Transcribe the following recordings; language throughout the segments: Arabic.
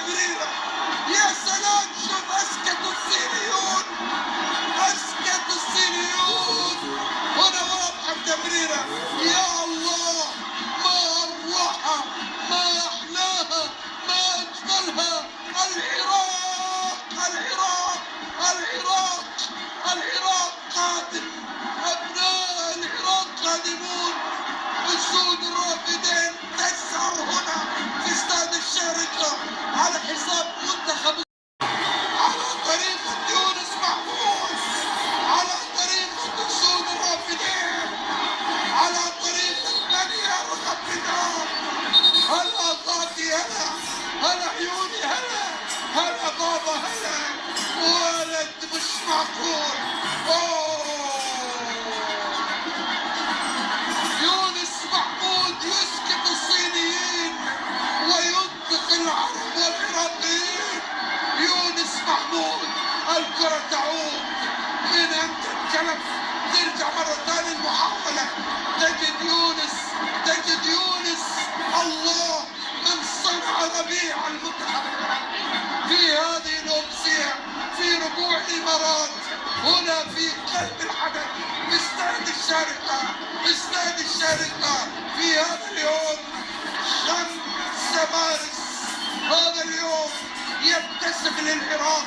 تمريرة. يا سلام، شوف اسكتوا الصينيون، اسكتوا الصينيون. هنا واضحة تمريرة. يا الله، ما اروعها، ما احلاها، ما اجملها. العراق العراق العراق العراق قادم، ابناء العراق قادمون. اسود الرافدين تسعر هنا في استاد الشارقة على حساب منتخب، على طريقة يونس محمود، على طريقة اسود الرافدين، على طريقة من يرغب بالنار. هلا غادي، هلا هلا عيوني، هلا بابا، هلا ولد مش معقول. يونس محمود يسكت الصينيين وينطق العرب والعراقيين. يونس محمود، الكرة تعود من امتى الكلف، ترجع مرة ثانية المحاولة. تجد يونس الله من صنع ربيع المنتخب العراقي في هذه الأمسية، في ربوع الإمارات، هنا في قلب الحدث، في استاد الشارقة في هذا اليوم 5 مارس. هذا اليوم يبتسم للعراق.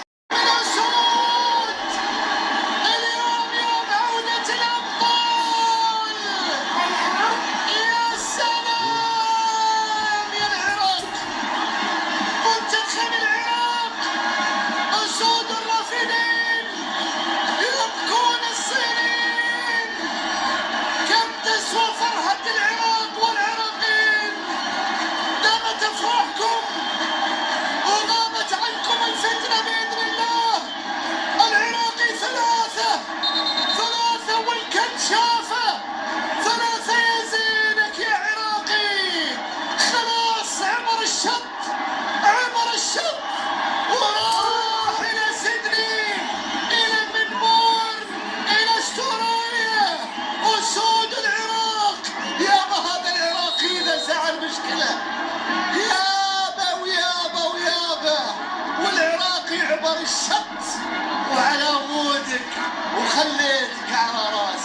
عبر الشط وعلى مودك وخليتك على راسك.